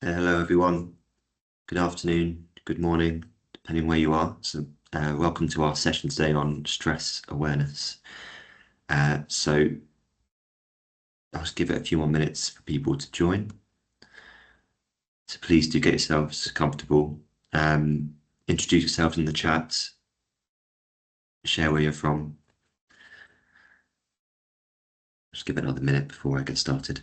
Hello, everyone. Good afternoon, good morning, depending where you are. Welcome to our session today on stress awareness. So, I'll just give it a few more minutes for people to join. So, please do get yourselves comfortable. Introduce yourselves in the chat, share where you're from. Just give it another minute before I get started.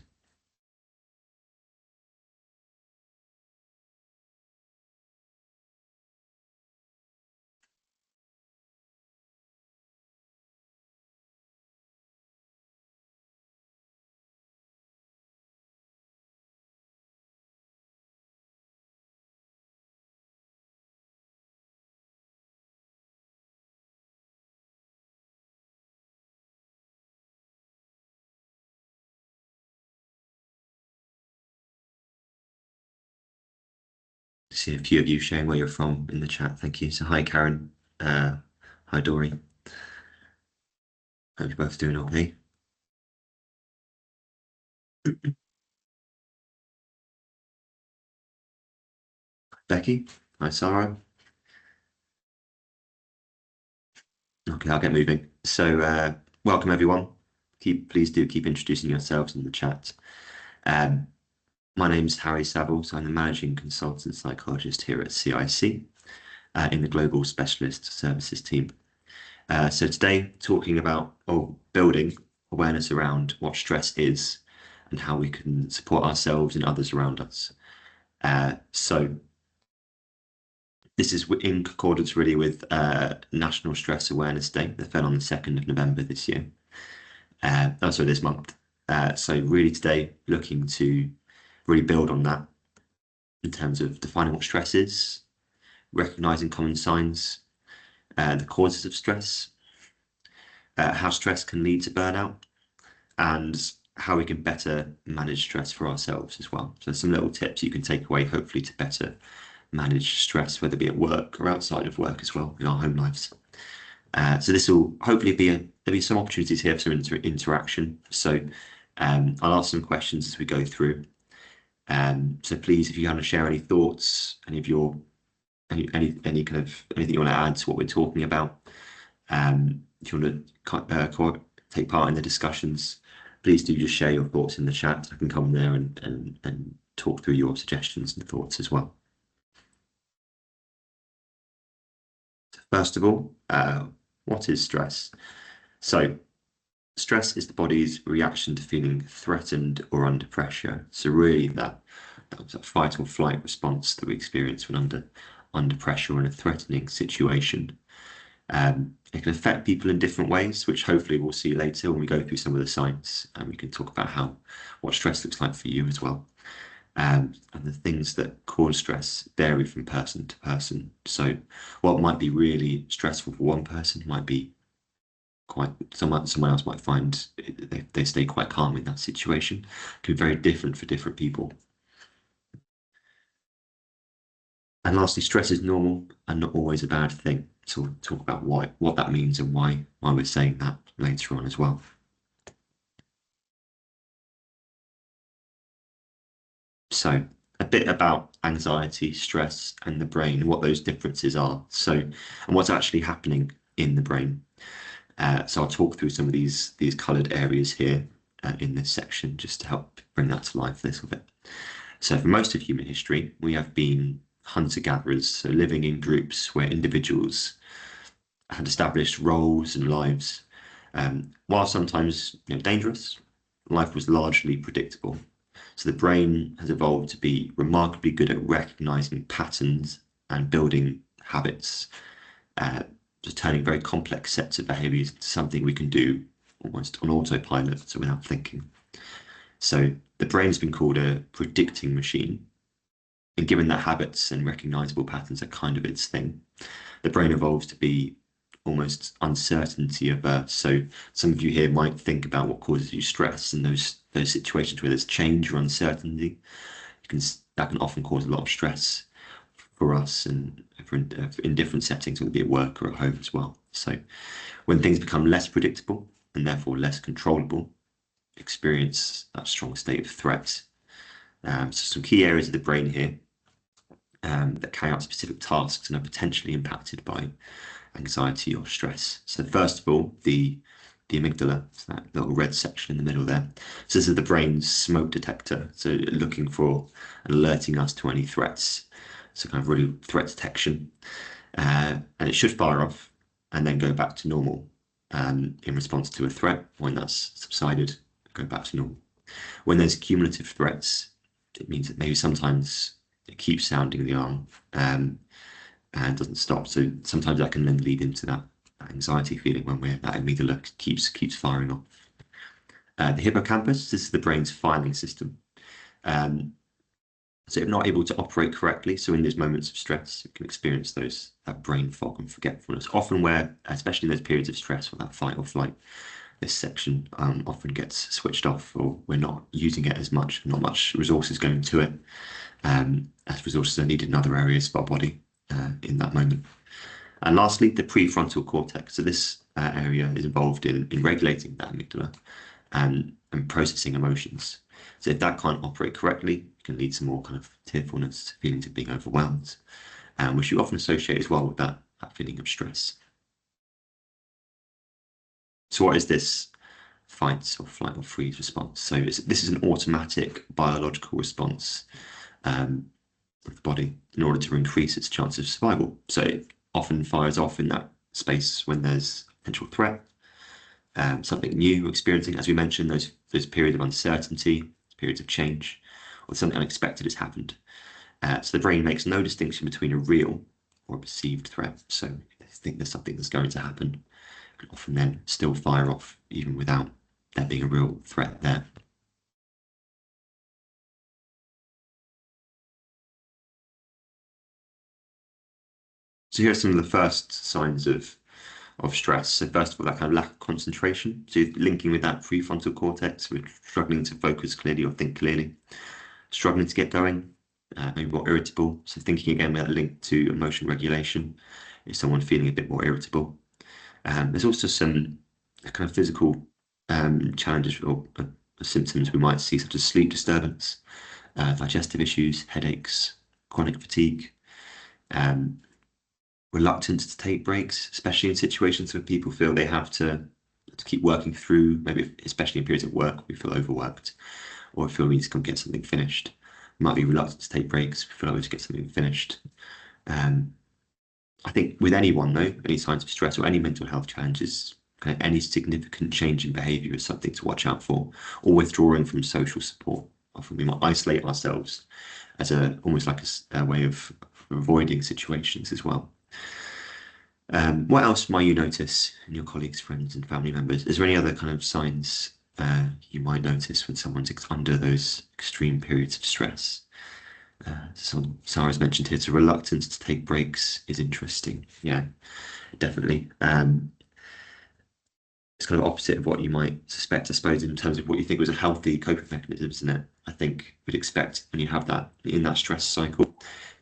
See a few of you sharing where you're from in the chat. Thank you. So, hi, Karen. Hi, Dory. Hope you're both doing okay. Becky. Hi, Sarah. Okay, I'll get moving. Welcome everyone. Please do keep introducing yourselves in the chat. Um, my name's Harry Savills. I'm the managing consultant psychologist here at CiC in the Global Specialist Services team. So today, talking about building awareness around what stress is and how we can support ourselves and others around us. So this is in accordance really with National Stress Awareness Day that fell on the 2nd of November this year. This month. So really today, looking to really build on that in terms of defining what stress is, recognizing common signs, the causes of stress, how stress can lead to burnout, and how we can better manage stress for ourselves as well. So some little tips you can take away, hopefully, to better manage stress, whether it be at work or outside of work as well, in our home lives. So this will hopefully there'll be some opportunities here for some interaction. So I'll ask some questions as we go through. So please, if you want to share any thoughts, any of your any kind of anything you want to add to what we're talking about, if you want to take part in the discussions, please do just share your thoughts in the chat. I can come there and talk through your suggestions and thoughts as well. First of all, what is stress? So stress is the body's reaction to feeling threatened or under pressure. So really that fight or flight response that we experience when under pressure or in a threatening situation. It can affect people in different ways, which hopefully we'll see later when we go through some of the signs, and we can talk about what stress looks like for you as well. And the things that cause stress vary from person to person. So what might be really stressful for one person might be someone else might find they stay quite calm in that situation. It can be very different for different people. And lastly, stress is normal and not always a bad thing. So we'll talk about what that means and why we're saying that later on as well. So a bit about anxiety, stress, and the brain, what those differences are. And what's actually happening in the brain. So I'll talk through some of these coloured areas here in this section just to help bring that to life a little bit. So for most of human history, we have been hunter-gatherers, so living in groups where individuals had established roles and lives. While sometimes dangerous, life was largely predictable. So the brain has evolved to be remarkably good at recognizing patterns and building habits, just turning very complex sets of behaviors into something we can do almost on autopilot, so without thinking. So the brain's been called a predicting machine. And given that habits and recognizable patterns are kind of its thing, the brain evolves to be almost uncertainty averse. So some of you here might think about what causes you stress in those situations where there's change or uncertainty. That can often cause a lot of stress for us and in different settings, whether it be at work or at home as well. So when things become less predictable and therefore less controllable, experience that strong state of threat. So some key areas of the brain here that carry out specific tasks and are potentially impacted by anxiety or stress. So first of all, the amygdala, so that little red section in the middle there. So this is the brain's smoke detector, so looking for and alerting us to any threats. So kind of really threat detection. And it should fire off and then go back to normal in response to a threat. When that's subsided, go back to normal. When there's cumulative threats, it means that maybe sometimes it keeps sounding the alarm and doesn't stop. So sometimes that can then lead into that anxiety feeling when that amygdala keeps firing off. The hippocampus, this is the brain's filing system. So if not able to operate correctly, so in those moments of stress, you can experience that brain fog and forgetfulness. Often where, especially in those periods of stress or that fight or flight, this section often gets switched off, or we're not using it as much, not much resources going to it, as resources are needed in other areas of our body in that moment. And lastly, the prefrontal cortex. So this area is involved in regulating that amygdala and processing emotions. So if that can't operate correctly, it can lead to more kind of tearfulness, feelings of being overwhelmed, which you often associate as well with that feeling of stress. So what is this fight or flight or freeze response? So this is an automatic biological response of the body in order to increase its chance of survival. So it often fires off in that space when there's potential threat, something new experiencing, as we mentioned, those periods of uncertainty, periods of change, or something unexpected has happened. So the brain makes no distinction between a real or a perceived threat. So if they think there's something that's going to happen, it can often then still fire off even without there being a real threat there. So here are some of the first signs of stress. So first of all, that kind of lack of concentration. So linking with that prefrontal cortex, we're struggling to focus clearly or think clearly, struggling to get going, maybe more irritable. So thinking again with that link to emotion regulation, is someone feeling a bit more irritable. There's also some kind of physical challenges or symptoms we might see, such as sleep disturbance, digestive issues, headaches, chronic fatigue, reluctance to take breaks, especially in situations where people feel they have to keep working through, maybe especially in periods of work, we feel overworked or feel we need to come get something finished. We might be reluctant to take breaks, we feel like we need to get something finished. I think with anyone though, any signs of stress or any mental health challenges, kind of any significant change in behaviour is something to watch out for, or withdrawing from social support. Often we might isolate ourselves as almost like a way of avoiding situations as well. What else might you notice in your colleagues, friends, and family members? Is there any other kind of signs you might notice when someone's under those extreme periods of stress? So Sarah's mentioned here, so reluctance to take breaks is interesting. Yeah, definitely. It's kind of opposite of what you might suspect, I suppose, in terms of what you think was a healthy coping mechanism, isn't it? I think we'd expect when you have that in that stress cycle,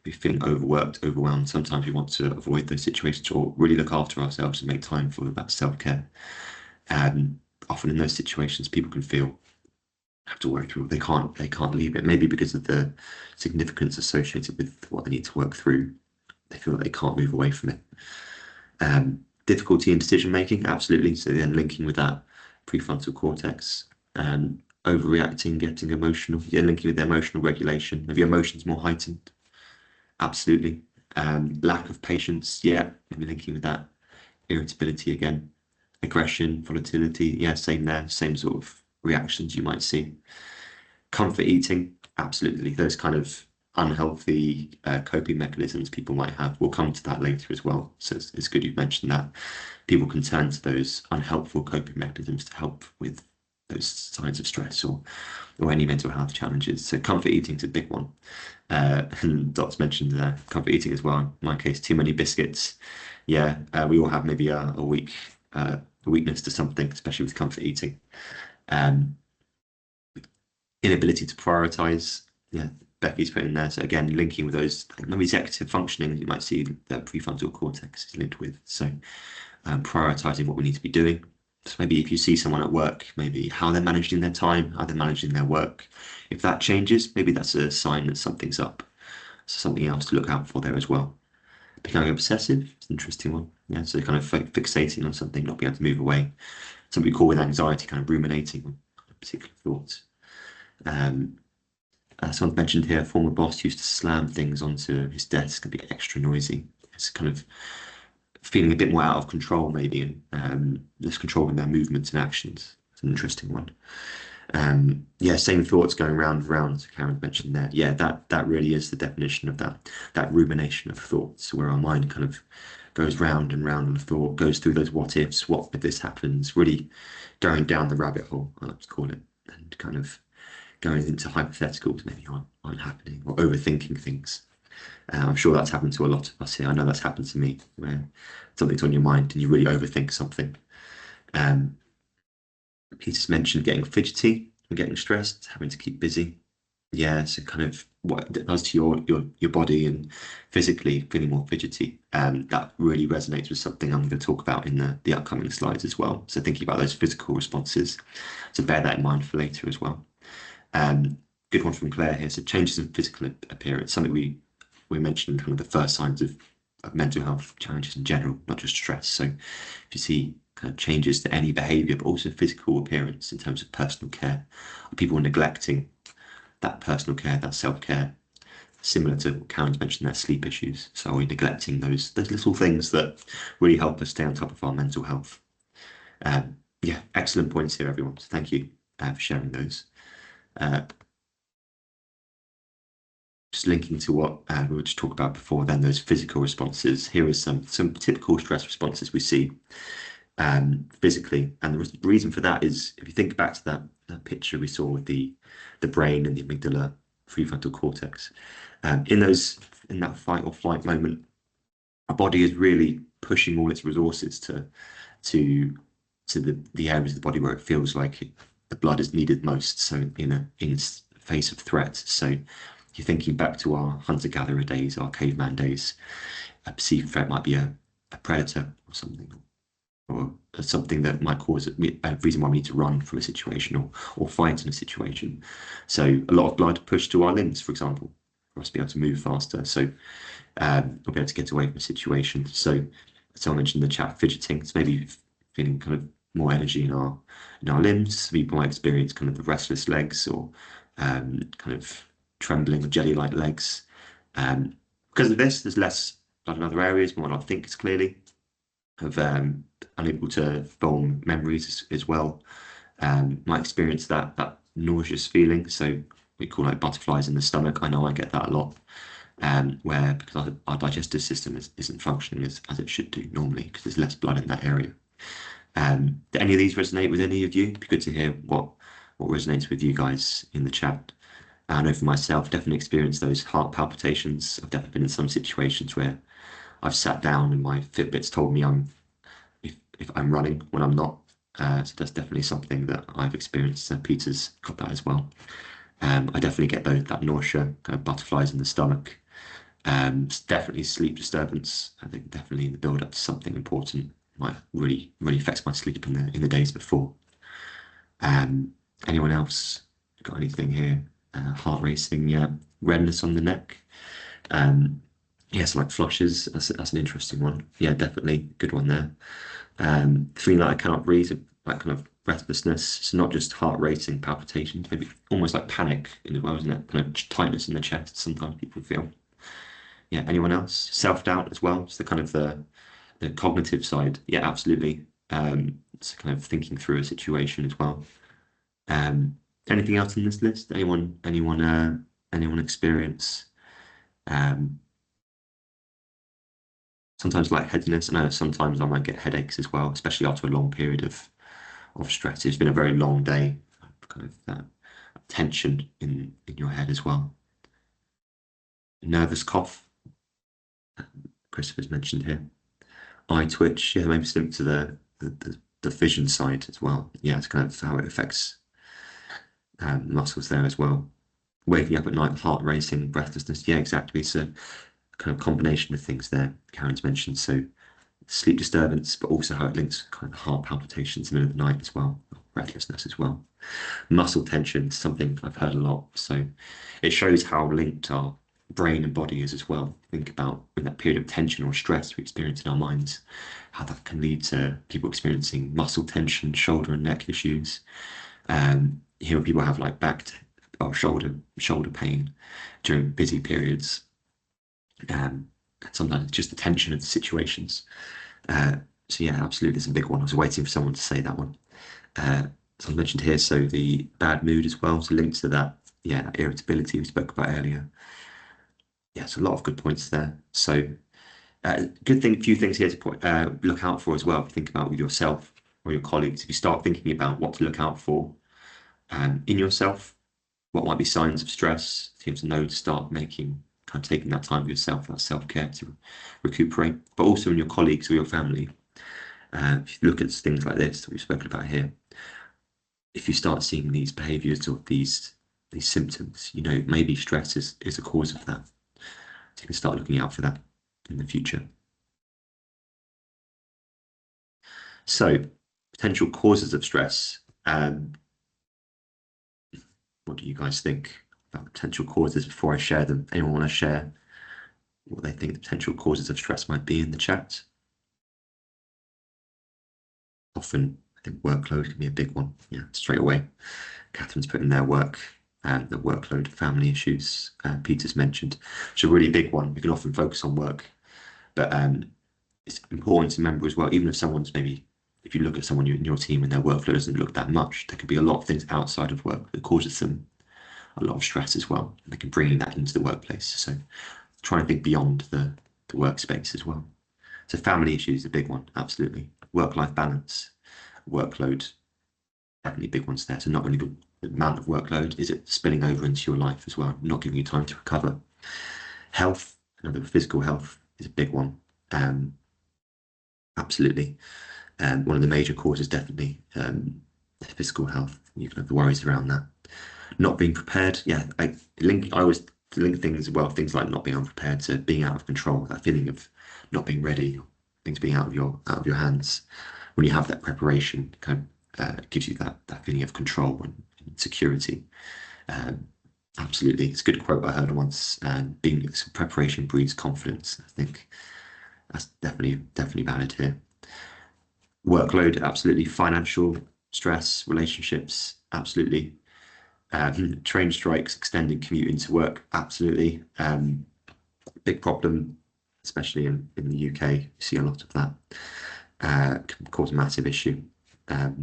be feeling overworked, overwhelmed. Sometimes we want to avoid those situations or really look after ourselves and make time for that self-care. Often in those situations, people can feel have to work through. They can't leave it. Maybe because of the significance associated with what they need to work through, they feel that they can't move away from it. Difficulty in decision making, absolutely. So then linking with that prefrontal cortex and overreacting, getting emotional, linking with the emotional regulation. Maybe emotions more heightened, absolutely. Lack of patience, yeah, maybe linking with that irritability again. Aggression, volatility, yeah, same there, same sort of reactions you might see. Comfort eating, absolutely. Those kind of unhealthy coping mechanisms people might have. We'll come to that later as well. So it's good you've mentioned that. People can turn to those unhelpful coping mechanisms to help with those signs of stress or any mental health challenges. So comfort eating is a big one. And Dot's mentioned comfort eating as well. In my case, too many biscuits. Yeah, we all have maybe a weakness to something, especially with comfort eating. Inability to prioritize. Yeah, Becky's put in there. So again, linking with those maybe executive functioning, you might see the prefrontal cortex is linked with. So prioritizing what we need to be doing So maybe if you see someone at work, maybe how they're managing their time, how they're managing their work. If that changes, maybe that's a sign that something's up. So something else to look out for there as well. Becoming obsessive, it's an interesting one. Yeah, so kind of fixating on something, not being able to move away. Something we call with anxiety, kind of ruminating on particular thoughts. Um, Someone mentioned here, a former boss used to slam things onto his desk and be extra noisy. It's kind of feeling a bit more out of control, maybe, and less controlling their movements and actions. It's an interesting one. Yeah, same thoughts going round and round. Karen mentioned there. Yeah, that really is the definition of that rumination of thoughts, where our mind kind of goes round and round on a thought, goes through those what ifs, what if this happens, really going down the rabbit hole, I like to call it, and kind of going into hypotheticals maybe aren't happening or overthinking things. I'm sure that's happened to a lot of us here. I know that's happened to me, where something's on your mind and you really overthink something. Um, Peter's mentioned getting fidgety and getting stressed, having to keep busy. Yeah, so kind of what it does to your body and physically feeling more fidgety. That really resonates with something I'm going to talk about in the upcoming slides as well. So thinking about those physical responses, so bear that in mind for later as well. Good one from Claire here. So changes in physical appearance, something we mentioned kind of the first signs of mental health challenges in general, not just stress. So if you see kind of changes to any behavior, but also physical appearance in terms of personal care, are people neglecting that personal care, that self-care, similar to what Karen's mentioned, their sleep issues. So are we neglecting those little things that really help us stay on top of our mental health? Yeah, excellent points here, everyone. So thank you for sharing those. Just linking to what we were just talking about before, then those physical responses. Here are some typical stress responses we see physically, and the reason for that is if you think back to that picture we saw with the brain and the amygdala, prefrontal cortex, in that fight or flight moment, our body is really pushing all its resources to the areas of the body where it feels like the blood is needed most. So in face of threat. So you're thinking back to our hunter-gatherer days, our caveman days, a perceived threat might be a predator or something, or something that might cause a reason why we need to run from a situation or fight in a situation. So a lot of blood pushed to our limbs, for example, for us to be able to move faster. So we'll be able to get away from a situation. So someone mentioned in the chat fidgeting. So maybe feeling kind of more energy in our limbs. People might experience kind of the restless legs or kind of trembling or jelly-like legs. Because of this, there's less blood in other areas. We might not think as clearly. Of unable to form memories as well. Might experience that nauseous feeling. So we call it butterflies in the stomach. I know I get that a lot. Where because our digestive system isn't functioning as it should do normally because there's less blood in that area. Do any of these resonate with any of you? It'd be good to hear what resonates with you guys in the chat. I know for myself, definitely experienced those heart palpitations. I've definitely been in some situations where I've sat down and my Fitbit's told me if I'm running when I'm not. So that's definitely something that I've experienced. Peter's got that as well. I definitely get that nausea, kind of butterflies in the stomach. Definitely sleep disturbance. I think definitely in the build up to something important might really affects my sleep in the days before. Anyone else got anything here? Heart racing, yeah. Redness on the neck. Yes, like flushes. That's an interesting one. Yeah, definitely good one there. Feeling like I cannot breathe, like kind of breathlessness. So not just heart racing, palpitations, maybe almost like panic as well, isn't it? Kind of tightness in the chest. Sometimes people feel. Yeah. Anyone else? Self-doubt as well. It's the kind of the cognitive side. Yeah, absolutely. It's kind of thinking through a situation as well. Anything else in this list? Anyone experience? Sometimes lightheadedness. I know sometimes I might get headaches as well, especially after a long period of stress. It's been a very long day, kind of that tension in your head as well. Nervous cough, Christopher's mentioned here. Eye twitch, yeah, maybe similar to the vision side as well. Yeah, it's kind of how it affects muscles there as well. Waking up at night, heart racing, breathlessness. Yeah, exactly. So kind of combination of things there Karen's mentioned. So sleep disturbance, but also how it links kind of heart palpitations in the middle of the night as well, breathlessness as well. Muscle tension is something I've heard a lot. So it shows how linked our brain and body is as well. Think about in that period of tension or stress we experience in our minds, how that can lead to people experiencing muscle tension, shoulder and neck issues. Here people have like or shoulder pain during busy periods. And sometimes it's just the tension of the situations. So yeah, absolutely, it's a big one. I was waiting for someone to say that one. So I mentioned here, so the bad mood as well, so linked to that, yeah, that irritability we spoke about earlier. Yeah, so a lot of good points there. So few things here to look out for as well. If you think about with yourself or your colleagues, if you start thinking about what to look out for in yourself, what might be signs of stress, things to know to start making, kind of taking that time for yourself, that self-care to recuperate, but also in your colleagues or your family. If you look at things like this that we've spoken about here, if you start seeing these behaviors or these symptoms, you know, maybe stress is a cause of that. So you can start looking out for that in the future. So potential causes of stress. What do you guys think about potential causes before I share them? Anyone want to share what they think the potential causes of stress might be in the chat? Often, I think workload can be a big one. Yeah, straight away. Catherine's put in their work and the workload, family issues. Peter's mentioned. It's a really big one. We can often focus on work, but it's important to remember as well, even if someone's maybe, if you look at someone in your team and their workload doesn't look that much, there could be a lot of things outside of work that causes them a lot of stress as well. And they can bring that into the workplace. So try and think beyond the workspace as well. So family issues is a big one, absolutely. Work-life balance, workload, definitely big ones there. So not only the amount of workload, is it spilling over into your life as well, not giving you time to recover. Health, another physical health is a big one. Absolutely. One of the major causes, definitely, physical health. You can have the worries around that. Not being prepared. Yeah, I always link things, well, things like not being unprepared to being out of control, that feeling of not being ready, things being out of your hands. When you have that preparation, kind of gives you that feeling of control and security. Absolutely, it's a good quote I heard once. Being preparation breeds confidence. I think that's definitely valid here. Workload, absolutely. Financial stress, relationships, absolutely. Train strikes, extending commuting to work, absolutely. Big problem, especially in the UK. You see a lot of that. Can cause a massive issue. I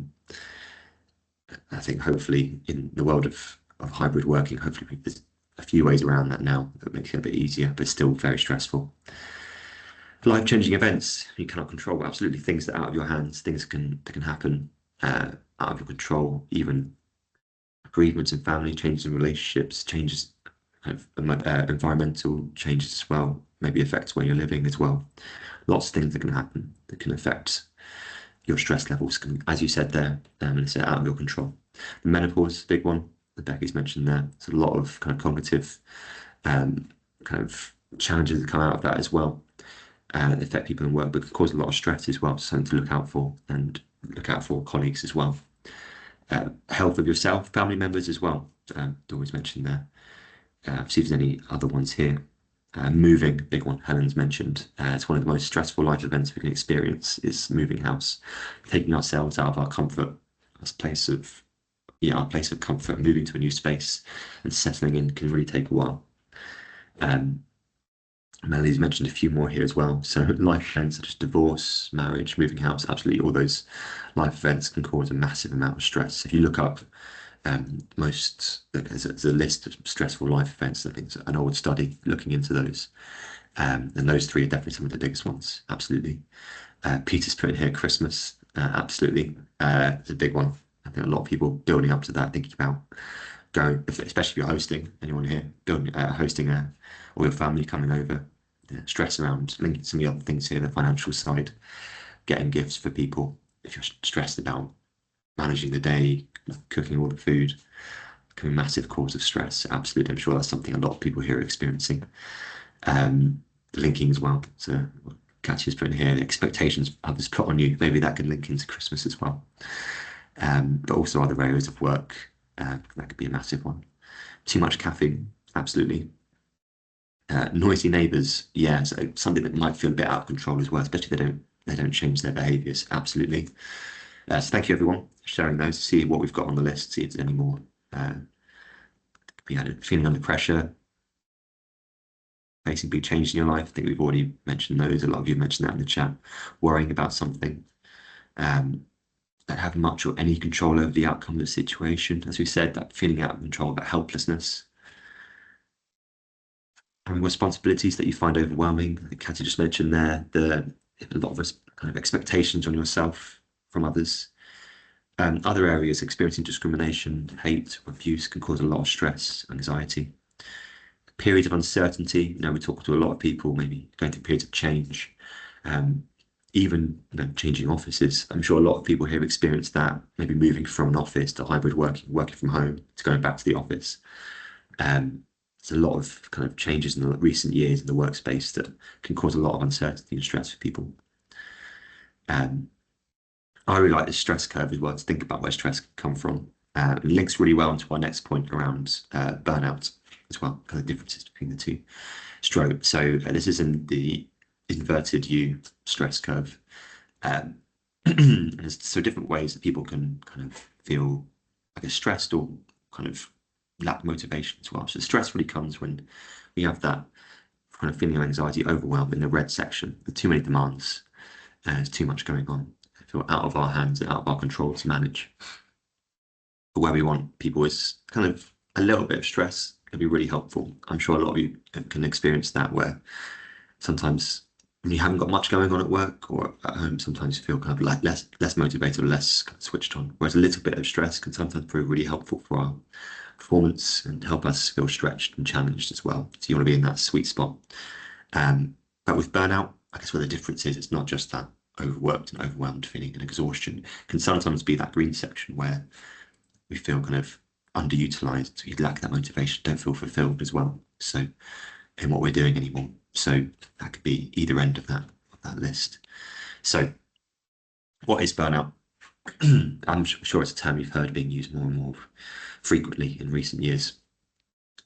think hopefully in the world of hybrid working, hopefully there's a few ways around that now that makes it a bit easier, but still very stressful. Life-changing events you cannot control, absolutely things that are out of your hands, things that can happen out of your control, even bereavements in family, changes in relationships, changes kind of environmental changes as well, maybe affects where you're living as well. Lots of things that can happen that can affect your stress levels, can, as you said there, it's out of your control. The menopause is a big one that Becky's mentioned there. There's a lot of kind of cognitive kind of challenges that come out of that as well. That affect people in work, but can cause a lot of stress as well. So something to look out for and look out for colleagues as well. Health of yourself, family members as well. Always mentioned there. See if there's any other ones here. Moving, big one. Helen's mentioned. It's one of the most stressful life events we can experience is moving house, taking ourselves out of our comfort, our place of comfort, moving to a new space and settling in can really take a while. Melanie's mentioned a few more here as well. So life events such as divorce, marriage, moving house, absolutely all those life events can cause a massive amount of stress. If you look up there's a list of stressful life events, I think it's an old study looking into those. And those three are definitely some of the biggest ones, absolutely. Peter's put in here Christmas, absolutely. It's a big one. I think a lot of people building up to that, thinking about going, especially if you're hosting, anyone here hosting or your family coming over, stress around linking some of the other things here, the financial side, getting gifts for people. If you're stressed about managing the day, cooking all the food, can be a massive cause of stress. Absolutely, I'm sure that's something a lot of people here are experiencing. Linking as well, so Katya's putting here, the expectations others put on you. Maybe that could link into Christmas as well. But also other areas of work, that could be a massive one. Too much caffeine, absolutely. Noisy neighbours, yeah, so something that might feel a bit out of control as well, especially if they don't change their behaviours. Absolutely. So thank you everyone for sharing those. See what we've got on the list. See if there's any more. Be added. Feeling under pressure, facing big changes in your life. I think we've already mentioned those. A lot of you mentioned that in the chat. Worrying about something. Don't have much or any control over the outcome of the situation. As we said, that feeling out of control, that helplessness. Having responsibilities that you find overwhelming. I think Katy just mentioned there, a lot of kind of expectations on yourself from others. Other areas, experiencing discrimination, hate, or abuse can cause a lot of stress, anxiety. Periods of uncertainty. We talk to a lot of people, maybe going through periods of change. Even changing offices. I'm sure a lot of people here have experienced that, maybe moving from an office to hybrid working from home to going back to the office. There's a lot of kind of changes in the recent years in the workspace that can cause a lot of uncertainty and stress for people. I really like the stress curve as well, to think about where stress can come from. It links really well into our next point around burnout as well, kind of differences between the two. This is in the inverted U stress curve. There's so different ways that people can kind of feel, I guess, stressed or kind of lack motivation as well. So stress really comes when we have that kind of feeling of anxiety, overwhelm in the red section, with too many demands, there's too much going on. I feel out of our hands and out of our control to manage. But where we want people is kind of a little bit of stress can be really helpful. I'm sure a lot of you can experience that, where sometimes when you haven't got much going on at work or at home, sometimes you feel kind of like less motivated or less kind of switched on. Whereas a little bit of stress can sometimes prove really helpful for our performance and help us feel stretched and challenged as well. So you want to be in that sweet spot. But with burnout, I guess where the difference is, it's not just that overworked and overwhelmed feeling and exhaustion. It can sometimes be that green section where we feel kind of underutilized, we lack that motivation, don't feel fulfilled as well. So in what we're doing anymore. So that could be either end of that list. So what is burnout? I'm sure it's a term you've heard being used more and more frequently in recent years.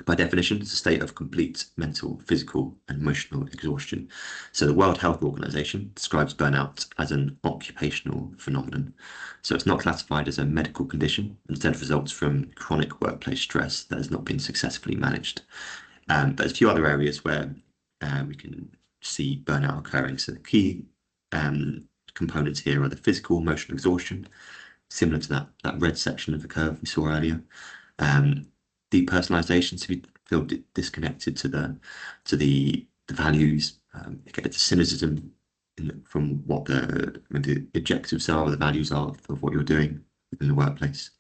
By definition, it's a state of complete mental, physical, and emotional exhaustion. So the World Health Organization describes burnout as an occupational phenomenon. So it's not classified as a medical condition, instead results from chronic workplace stress that has not been successfully managed. But there's a few other areas where we can see burnout occurring. So the key components here are the physical, emotional exhaustion, similar to that red section of the curve we saw earlier. Depersonalization, so you feel disconnected to the values. You get into cynicism from what the objectives are, or the values are of what you're doing within the workplace.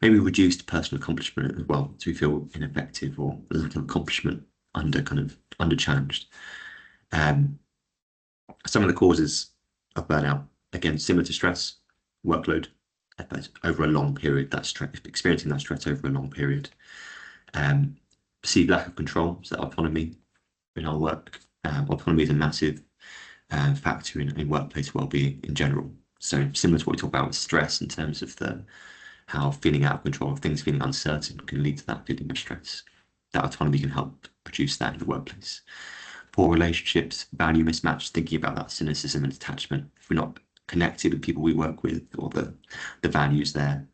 Maybe reduced personal accomplishment as well, so we feel ineffective or lack of accomplishment under challenged. Some of the causes of burnout, again, similar to stress, workload, but over a long period, experiencing that stress over a long period. Perceived lack of control, so autonomy in our work. Autonomy is a massive factor in workplace well-being in general. So similar to what we talk about with stress in terms of how feeling out of control, things feeling uncertain can lead to that feeling of stress. That autonomy can help produce that in the workplace. Poor relationships, value mismatch, thinking about that cynicism and attachment. If we're not connected with people we work with or the values there,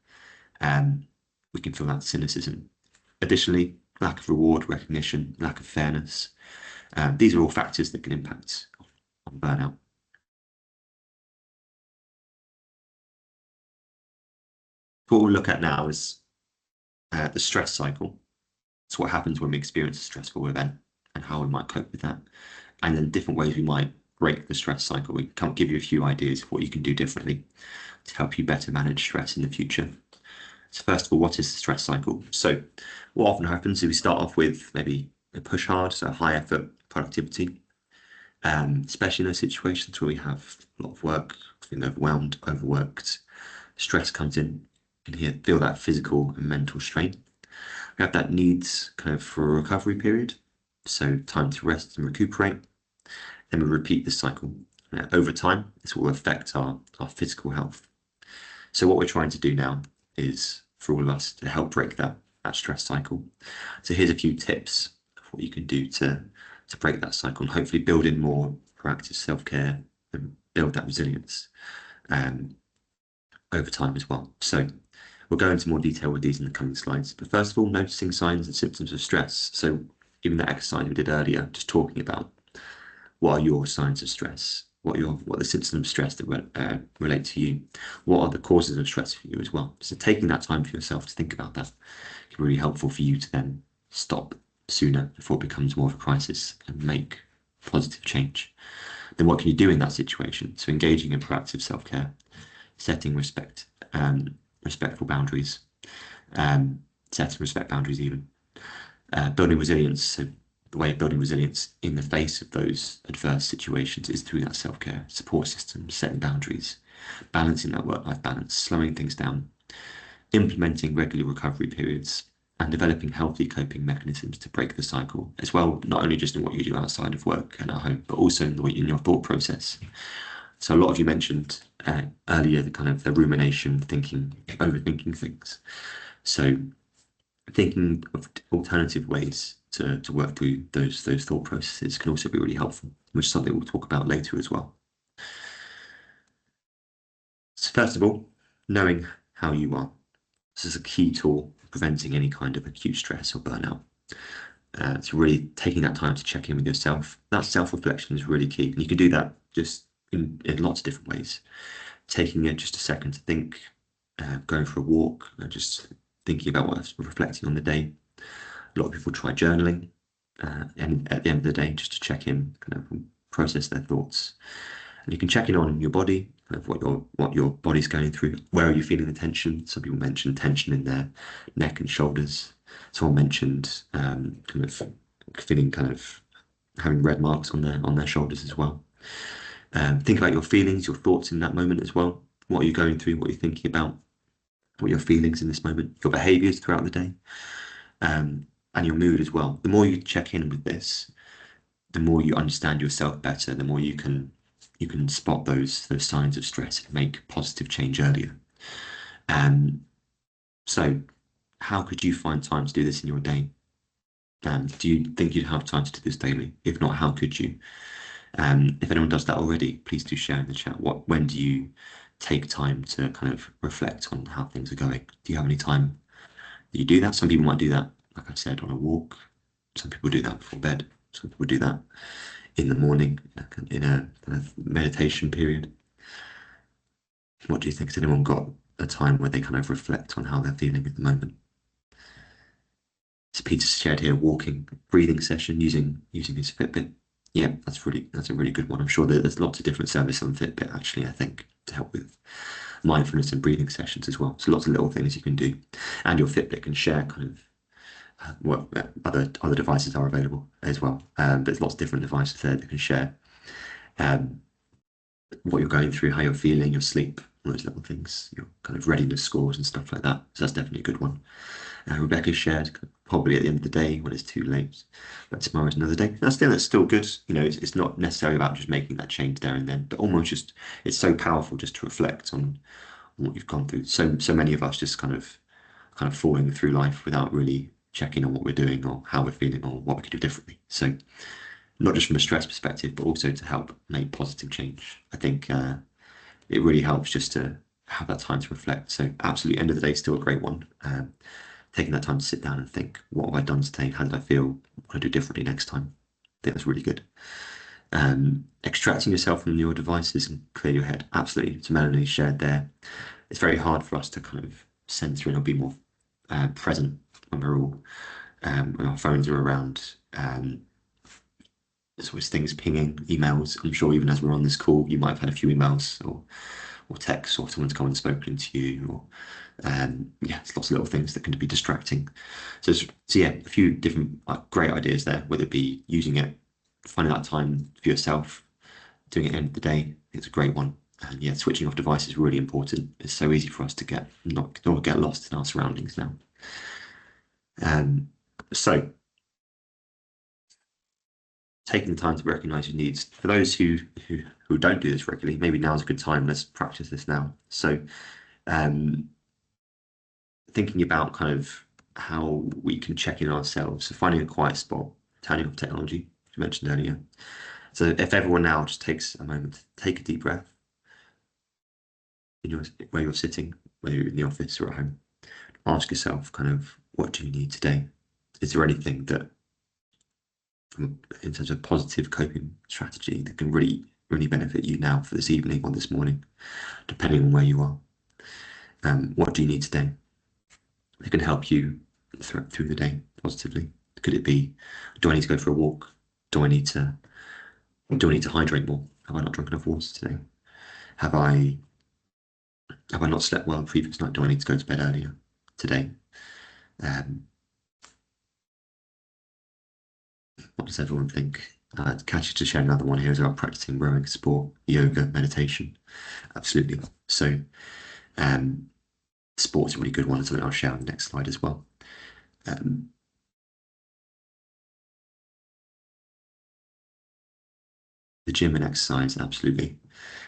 we can feel that cynicism. Additionally, lack of reward, recognition, lack of fairness. These are all factors that can impact on burnout. What we'll look at now is the stress cycle. So what happens when we experience a stressful event and how we might cope with that. And then different ways we might break the stress cycle. We can give you a few ideas of what you can do differently to help you better manage stress in the future. So first of all, what is the stress cycle? So what often happens is we start off with maybe a push hard, so high effort productivity, especially in those situations where we have a lot of work, feeling overwhelmed, overworked, stress comes in, you can feel that physical and mental strain. We have that needs kind of for a recovery period, so time to rest and recuperate. Then we repeat this cycle. Over time, this will affect our physical health. So what we're trying to do now is for all of us to help break that stress cycle. So here's a few tips of what you can do to break that cycle and hopefully build in more proactive self-care and build that resilience um, over time as well. So we'll go into more detail with these in the coming slides. But first of all, noticing signs and symptoms of stress. So even that exercise we did earlier, just talking about what are your signs of stress, what are the symptoms of stress that relate to you, what are the causes of stress for you as well. So taking that time for yourself to think about that can be really helpful for you to then stop sooner before it becomes more of a crisis and make positive change. Then what can you do in that situation? So engaging in proactive self-care, setting respectful boundaries, set and respect boundaries even, building resilience. So the way of building resilience in the face of those adverse situations is through that self-care support system, setting boundaries, balancing that work-life balance, slowing things down, implementing regular recovery periods, and developing healthy coping mechanisms to break the cycle as well, not only just in what you do outside of work and at home, but also in your thought process. So a lot of you mentioned earlier the kind of the rumination, thinking, overthinking things. So thinking of alternative ways to work through those thought processes can also be really helpful, which is something we'll talk about later as well. So first of all, knowing how you are. This is a key tool for preventing any kind of acute stress or burnout. So really taking that time to check in with yourself. That self-reflection is really key. And you can do that just in lots of different ways. Taking just a second to think, going for a walk, just thinking about what's reflecting on the day. A lot of people try journaling and at the end of the day just to check in, kind of process their thoughts. And you can check in on your body, kind of what your body's going through. Where are you feeling the tension? Some people mentioned tension in their neck and shoulders. Someone mentioned kind of feeling kind of having red marks on their shoulders as well. Think about your feelings, your thoughts in that moment as well. What are you going through? What are you thinking about? What are your feelings in this moment? Your behaviours throughout the day, and your mood as well. The more you check in with this, the more you understand yourself better. The more you can spot those signs of stress and make positive change earlier. So, how could you find time to do this in your day? Do you think you'd have time to do this daily? If not, how could you? If anyone does that already, please do share in the chat. When do you take time to kind of reflect on how things are going? Do you have any time that you do that? Some people might do that, like I said, on a walk. Some people do that before bed. Some people do that in the morning, in a kind of meditation period. What do you think? Has anyone got a time where they kind of reflect on how they're feeling at the moment? So Peter shared here, walking, breathing session using his Fitbit. Yeah, that's a really good one. I'm sure that there's lots of different services on Fitbit actually, I think, to help with mindfulness and breathing sessions as well. So lots of little things you can do. And your Fitbit can share kind of what other devices are available as well. There's lots of different devices there that can share what you're going through, how you're feeling, your sleep, all those little things, your kind of readiness scores and stuff like that. So that's definitely a good one. Rebecca shared probably at the end of the day when it's too late, but tomorrow's another day. That's still good. You know, it's not necessarily about just making that change there and then, but almost just it's so powerful just to reflect on what you've gone through. So many of us just kind of falling through life without really checking on what we're doing or how we're feeling or what we could do differently. So not just from a stress perspective, but also to help make positive change. I think it really helps just to have that time to reflect. So absolutely, end of the day, still a great one. Taking that time to sit down and think, what have I done today? How did I feel? What can I do differently next time? I think that's really good. Extracting yourself from your devices and clear your head. Absolutely. So Melanie shared there. It's very hard for us to kind of censor in or be more present when we're all when our phones are around. There's always things pinging, emails. I'm sure even as we're on this call, you might have had a few emails or texts, or someone's come and spoken to you, or yeah, it's lots of little things that can be distracting. So yeah, a few different great ideas there, whether it be using it, finding that time for yourself, doing it at the end of the day. It's a great one. And yeah, switching off devices is really important. It's so easy for us to not get lost in our surroundings now. So taking the time to recognize your needs. For those who who don't do this regularly, maybe now's a good time. Let's practice this now. So thinking about kind of how we can check in ourselves, so finding a quiet spot, turning off technology, as you mentioned earlier. So if everyone now just takes a moment to take a deep breath in where you're sitting, whether you're in the office or at home, ask yourself kind of, what do you need today? Is there anything that, in terms of positive coping strategy, that can really, really benefit you now for this evening or this morning, depending on where you are? What do you need today that can help you through the day positively? Could it be, do I need to go for a walk? Do I need to hydrate more? Have I not drunk enough water today? Have I not slept well the previous night? Do I need to go to bed earlier today? What does everyone think? Catch you to share another one here is about practicing rowing, sport, yoga, meditation. Absolutely. So sport's a really good one, and something I'll share on the next slide as well. The gym and exercise, absolutely.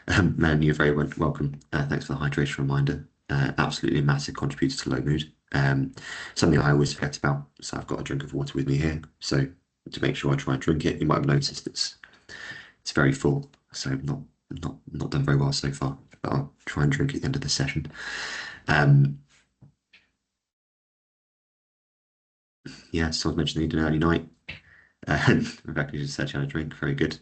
Melanie, you're very welcome. Thanks for the hydration reminder. Absolutely a massive contributor to low mood. Something I always forget about. So I've got a drink of water with me here. So to make sure I try and drink it, you might have noticed it's very full. So not done very well so far. But I'll try and drink at the end of the session. Yeah, so I mentioned need an early night. Rebecca just said she had a drink. Very good.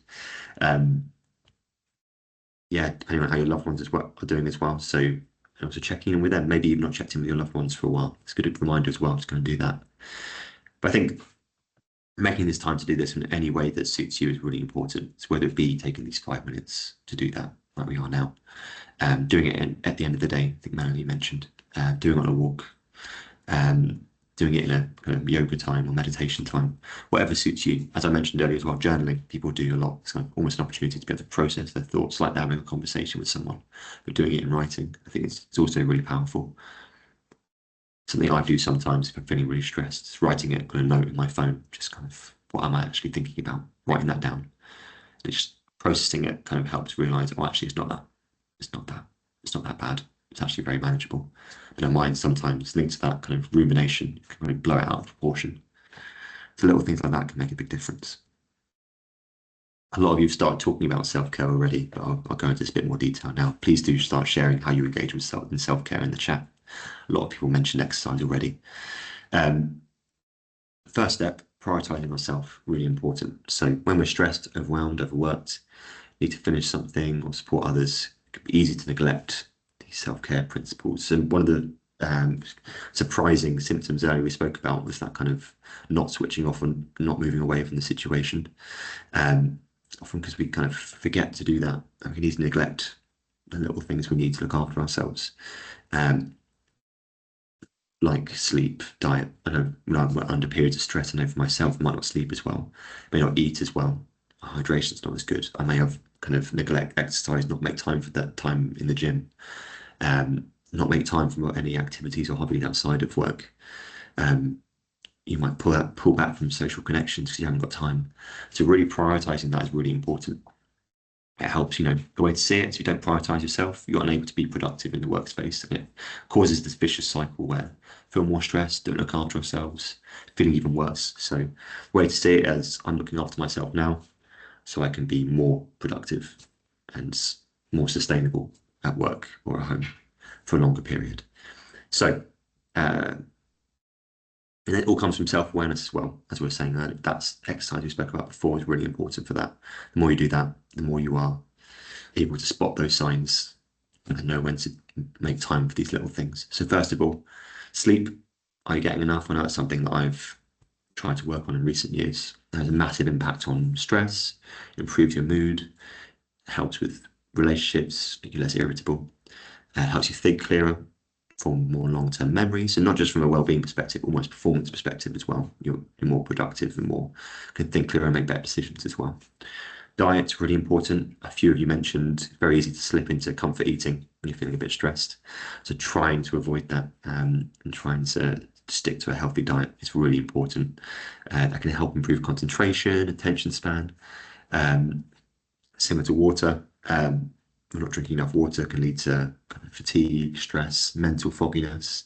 Yeah, depending on how your loved ones as well are doing as well. So also checking in with them. Maybe you've not checked in with your loved ones for a while. It's a good reminder as well. Just going to do that. But I think making this time to do this in any way that suits you is really important. So whether it be taking these 5 minutes to do that, like we are now, doing it at the end of the day. I think Melanie mentioned doing it on a walk, doing it in a kind of yoga time or meditation time, whatever suits you. As I mentioned earlier as well, journaling, people do a lot. It's kind of almost an opportunity to be able to process their thoughts, like they're having a conversation with someone, but doing it in writing. I think it's also really powerful. Something I do sometimes if I'm feeling really stressed is writing it on a note in my phone, just kind of what am I actually thinking about, writing that down. And just processing it kind of helps realize, oh, actually, it's not that bad. It's actually very manageable. But our mind sometimes linked to that kind of rumination can really blow it out of proportion. So little things like that can make a big difference. A lot of you have started talking about self-care already, but I'll go into this a bit more detail now. Please do start sharing how you engage with self-care in the chat. A lot of people mentioned exercise already. First step, prioritizing ourselves, really important. So when we're stressed, overwhelmed, overworked, need to finish something or support others, it can be easy to neglect these self-care principles. So one of the surprising symptoms earlier we spoke about was that kind of not switching off and not moving away from the situation. Often because we kind of forget to do that, and we can easily neglect the little things we need to look after ourselves. Like sleep, diet. I know when I'm under periods of stress, I know for myself, I might not sleep as well, may not eat as well. Hydration's not as good. I may have kind of neglect exercise, not make time for that time in the gym, not make time for any activities or hobbies outside of work. You might pull back from social connections because you haven't got time. So really prioritizing that is really important. It helps, the way to see it is you don't prioritize yourself, you're unable to be productive in the workspace. And it causes this vicious cycle where feel more stressed, don't look after ourselves, feeling even worse. So the way to see it as I'm looking after myself now so I can be more productive and more sustainable at work or at home for a longer period. So, and it all comes from self-awareness as well, as we were saying earlier. That's exercise we spoke about before is really important for that. The more you do that, the more you are able to spot those signs and know when to make time for these little things. So first of all, sleep. Are you getting enough? I know that's something that I've tried to work on in recent years. It has a massive impact on stress, improves your mood, helps with relationships, make you less irritable, helps you think clearer, form more long-term memories, and not just from a well-being perspective, almost performance perspective as well. You're more productive and more can think clearer and make better decisions as well. Diet's really important. A few of you mentioned it's very easy to slip into comfort eating when you're feeling a bit stressed. So trying to avoid that and trying to stick to a healthy diet is really important. That can help improve concentration, attention span. Similar to water, We're not drinking enough water can lead to kind of fatigue, stress, mental fogginess,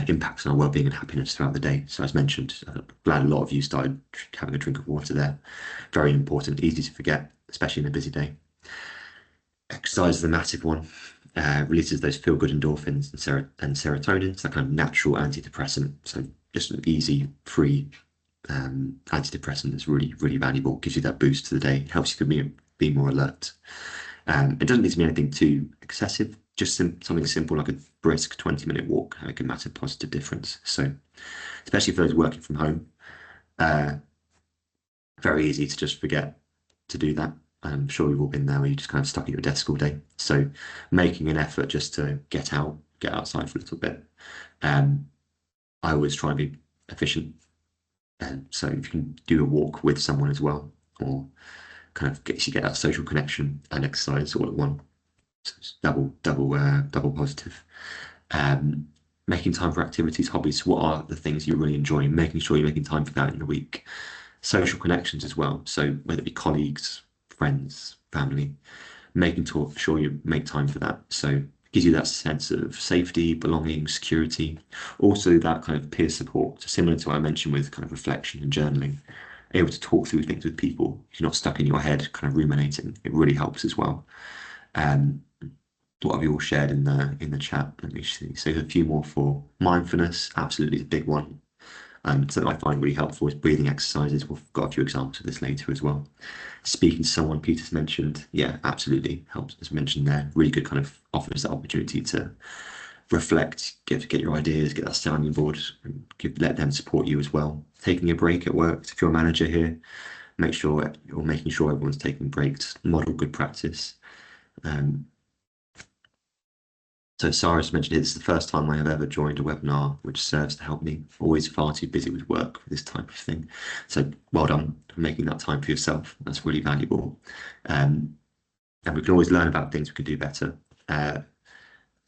impacts on our well-being and happiness throughout the day. So as mentioned, I'm glad a lot of you started having a drink of water there. Very important, easy to forget, especially in a busy day. Exercise is a massive one. Releases those feel-good endorphins and serotonin, so that kind of natural antidepressant. So just an easy, free antidepressant that's really, really valuable. Gives you that boost to the day, helps you to be more alert. It doesn't need to be anything too excessive, just something simple like a brisk 20-minute walk can make a massive positive difference. So, especially for those working from home, very easy to just forget to do that. I'm sure we've all been there where you're just kind of stuck at your desk all day. So, making an effort just to get outside for a little bit. I always try and be efficient. So, if you can do a walk with someone as well, or kind of get that social connection and exercise all at one. So it's double positive. Making time for activities, hobbies. What are the things you really enjoy? Making sure you're making time for that in the week. Social connections as well. So whether it be colleagues, friends, family, making sure you make time for that. So it gives you that sense of safety, belonging, security. Also that kind of peer support. So similar to what I mentioned with kind of reflection and journaling. Able to talk through things with people. You're not stuck in your head, kind of ruminating. It really helps as well. What have you all shared in the chat? Let me see. So a few more for mindfulness. Absolutely a big one. Something I find really helpful is breathing exercises. We've got a few examples of this later as well. Speaking to someone, Peter's mentioned. Yeah, absolutely helps. As mentioned there, really good kind of offers that opportunity to reflect, get your ideas, get that sounding board, and let them support you as well. Taking a break at work. So if you're a manager here, make sure you're making sure everyone's taking breaks. Model good practice. So Sarah's mentioned here, this is the first time I have ever joined a webinar which serves to help me. Always far too busy with work for this type of thing. So well done for making that time for yourself. That's really valuable. And we can always learn about things we can do better.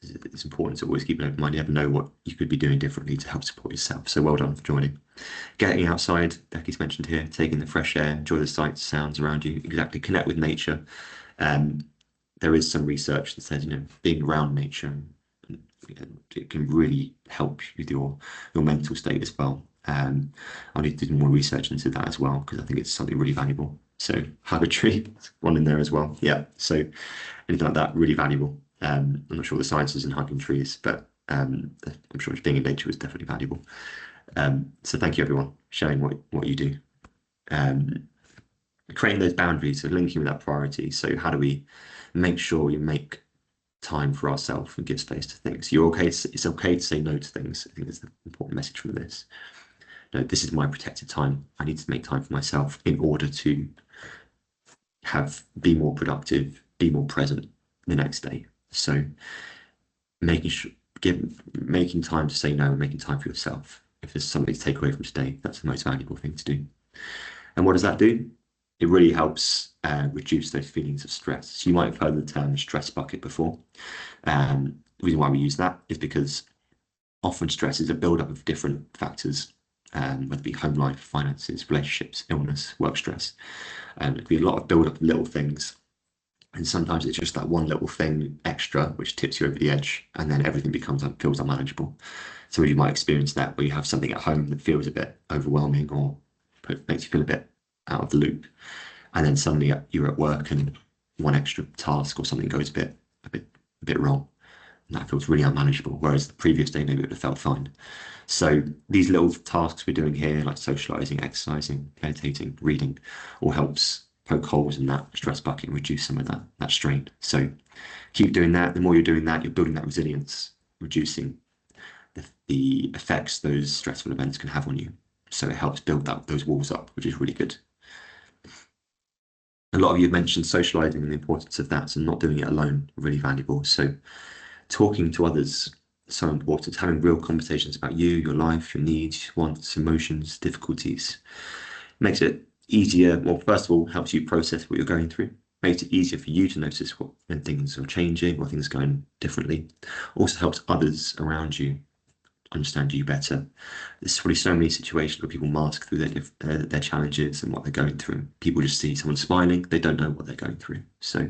It's important to always keep an open mind. You never know what you could be doing differently to help support yourself. So well done for joining. Getting outside, Becky's mentioned here, taking the fresh air, enjoy the sights, sounds around you, exactly, connect with nature. There is some research that says, being around nature, it can really help with your mental state as well. I need to do more research into that as well, because I think it's something really valuable. So hug a tree, one in there as well. Yeah, so anything like that, really valuable. I'm not sure the science is in hugging trees, but I'm sure being in nature is definitely valuable. So thank you everyone for sharing what you do. Creating those boundaries, so linking with that priority. So how do we make sure we make time for ourselves and give space to things? It's okay to say no to things. I think that's the important message from this. No, this is my protected time. I need to make time for myself in order to be more productive, be more present the next day. So making time to say no and making time for yourself. If there's something to take away from today, that's the most valuable thing to do. And what does that do? It really helps reduce those feelings of stress. So you might have heard the term stress bucket before. The reason why we use that is because often stress is a build-up of different factors, whether it be home life, finances, relationships, illness, work stress. It could be a lot of build-up of little things. And sometimes it's just that one little thing extra which tips you over the edge, and then everything feels unmanageable. So you might experience that where you have something at home that feels a bit overwhelming or makes you feel a bit out of the loop, and then suddenly you're at work and one extra task or something goes a bit wrong, and that feels really unmanageable. Whereas the previous day maybe it would have felt fine. So these little tasks we're doing here, like socializing, exercising, meditating, reading, all helps poke holes in that stress bucket and reduce some of that strain. So keep doing that. The more you're doing that, you're building that resilience, reducing the effects those stressful events can have on you. So it helps build those walls up, which is really good. A lot of you have mentioned socializing and the importance of that, and not doing it alone, really valuable. So talking to others, so important. Having real conversations about you, your life, your needs, wants, emotions, difficulties. Makes it easier. Well, first of all, helps you process what you're going through. Makes it easier for you to notice when things are changing or things are going differently. Also helps others around you understand you better. There's probably so many situations where people mask through their challenges and what they're going through. People just see someone smiling, they don't know what they're going through. So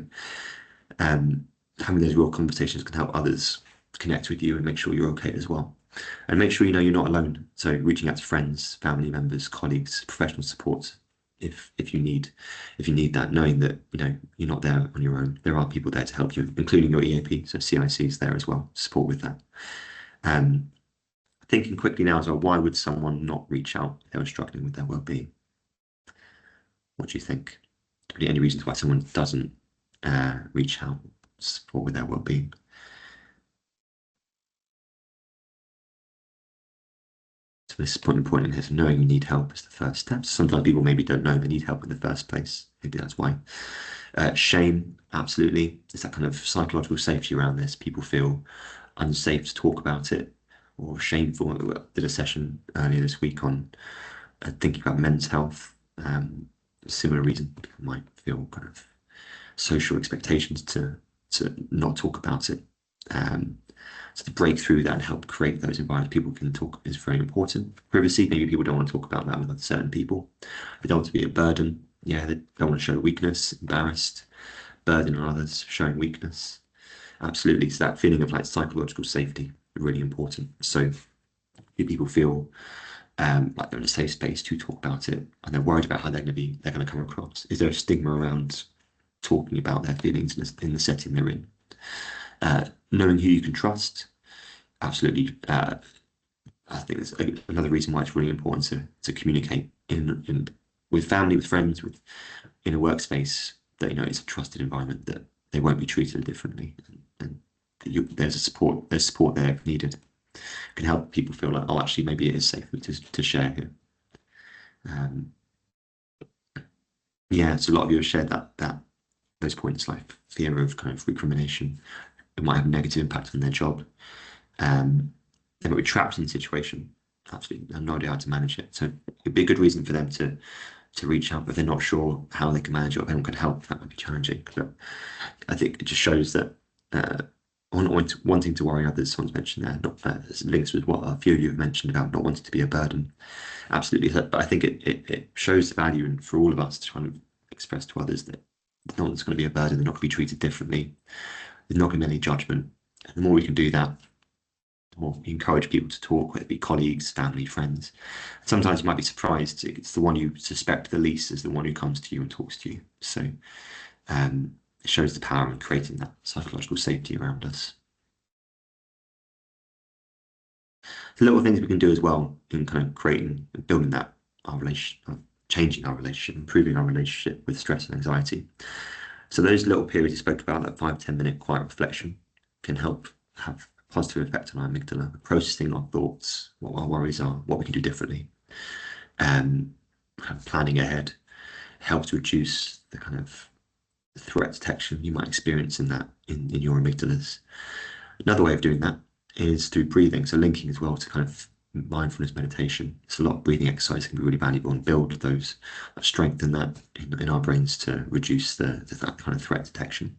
having those real conversations can help others connect with you and make sure you're okay as well. And make sure you know you're not alone. So reaching out to friends, family members, colleagues, professional support if you need that, knowing that you're not there on your own. There are people there to help you, including your EAP. So CiC is there as well, support with that. Thinking quickly now as well, why would someone not reach out if they were struggling with their well-being? What do you think? Any reasons why someone doesn't reach out to support with their well-being? So this point in here, so knowing you need help is the first step. Sometimes people maybe don't know they need help in the first place. Maybe that's why. Shame, absolutely. There's that kind of psychological safety around this. People feel unsafe to talk about it or shameful. I did a session earlier this week on thinking about men's health. Similar reason, people might feel kind of social expectations to not talk about it. So to break through that and help create those environments people can talk is very important. Privacy, maybe people don't want to talk about that with certain people. They don't want to be a burden. Yeah, they don't want to show weakness, embarrassed, burden on others, showing weakness. Absolutely. So that feeling of like psychological safety, really important. So if people feel like they're in a safe space to talk about it and they're worried about how they're going to come across. Is there a stigma around talking about their feelings in the setting they're in? Knowing who you can trust, absolutely. I think there's another reason why it's really important to communicate with family, with friends, in a workspace that it's a trusted environment, that they won't be treated differently, and there's support there if needed. It can help people feel like, oh, actually, maybe it is safe to share here. Yeah, so a lot of you have shared those points, like fear of kind of recrimination. It might have a negative impact on their job. They might be trapped in a situation, absolutely have no idea how to manage it. So it'd be a good reason for them to reach out, but they're not sure how they can manage it or if anyone can help. That might be challenging. But I think it just shows that wanting to worry others, someone's mentioned there, not links with what a few of you have mentioned about not wanting to be a burden. Absolutely. But I think it shows the value, and for all of us to kind of express to others that no one's going to be a burden, they're not going to be treated differently. There's not going to be any judgment. And the more we can do that, the more we encourage people to talk, whether it be colleagues, family, friends. Sometimes you might be surprised. It's the one you suspect the least is the one who comes to you and talks to you. So it shows the power in creating that psychological safety around us. The little things we can do as well in kind of creating and building that our relationship, changing our relationship, improving our relationship with stress and anxiety. So those little periods you spoke about, that 5-10 minute quiet reflection, can help have a positive effect on our amygdala, processing our thoughts, what our worries are, what we can do differently. Kind of planning ahead helps reduce the kind of threat detection you might experience in your amygdalas. Another way of doing that is through breathing, so linking as well to kind of mindfulness meditation. So a lot of breathing exercise can be really valuable and build those, strengthen that in our brains to reduce that kind of threat detection.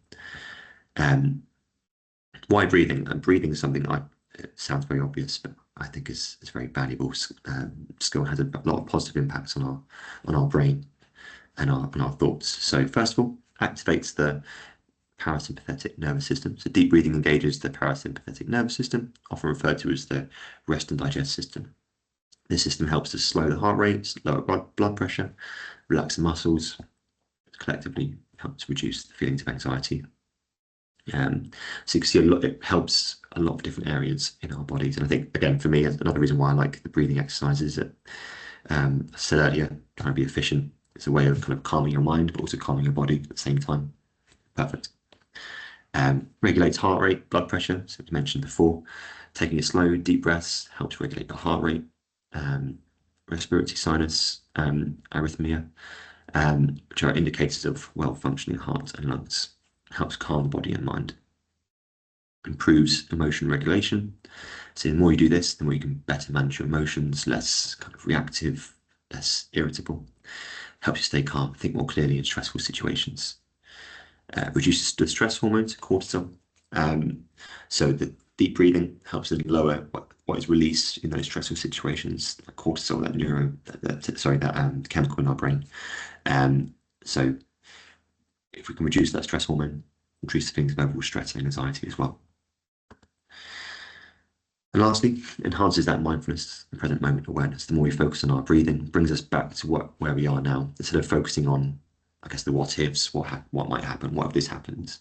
Why breathing? And breathing is something it sounds very obvious, but I think is very valuable skill, has a lot of positive impacts on our brain and our thoughts. So first of all, activates the parasympathetic nervous system. So deep breathing engages the parasympathetic nervous system, often referred to as the rest and digest system. This system helps to slow the heart rate, lower blood pressure, relax the muscles, collectively helps reduce the feelings of anxiety. So you can see it helps a lot of different areas in our bodies. And I think, again, for me, another reason why I like the breathing exercises that I said earlier, trying to be efficient. It's a way of kind of calming your mind, but also calming your body at the same time. Perfect. Regulates heart rate, blood pressure, so we mentioned before. Taking a slow, deep breaths helps regulate the heart rate, respiratory sinus, arrhythmia, which are indicators of well-functioning heart and lungs. Helps calm the body and mind. Improves emotion regulation. So the more you do this, the more you can better manage your emotions, less kind of reactive, less irritable. Helps you stay calm, think more clearly in stressful situations. Reduces the stress hormones, cortisol. So the deep breathing helps to lower what is released in those stressful situations, like cortisol, that chemical in our brain. So if we can reduce that stress hormone, reduce things of overall stress and anxiety as well. And lastly, enhances that mindfulness and present moment awareness. The more we focus on our breathing, brings us back to where we are now, instead of focusing on, I guess, the what ifs, what might happen, what if this happens,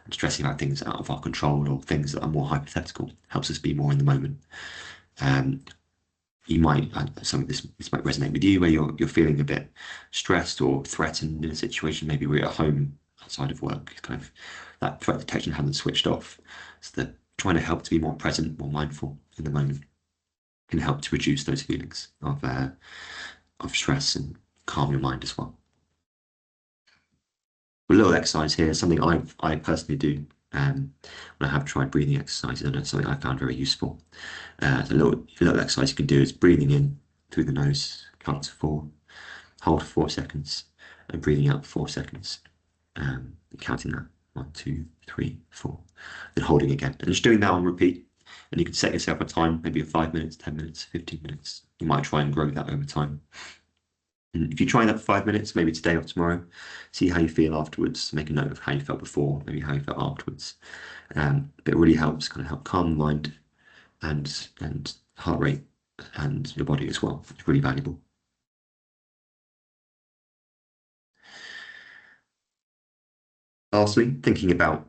and stressing about things out of our control or things that are more hypothetical. Helps us be more in the moment. You might, some of this might resonate with you, where you're feeling a bit stressed or threatened in a situation. Maybe we're at home outside of work, kind of that threat detection hasn't switched off. So that trying to help to be more present, more mindful in the moment can help to reduce those feelings of stress and calm your mind as well. A little exercise here, something I personally do when I have tried breathing exercises, and it's something I found very useful. So a little exercise you can do is breathing in through the nose, count to 4, hold for 4 seconds, and breathing out for 4 seconds. Counting that 1, 2, 3, 4, then holding again, and just doing that on repeat. And you can set yourself a time, maybe 5 minutes, 10 minutes, 15 minutes. You might try and grow that over time. And if you try that for 5 minutes, maybe today or tomorrow, see how you feel afterwards. Make a note of how you felt before, maybe how you felt afterwards. But it really helps kind of help calm the mind and heart rate and your body as well. It's really valuable. Lastly, thinking about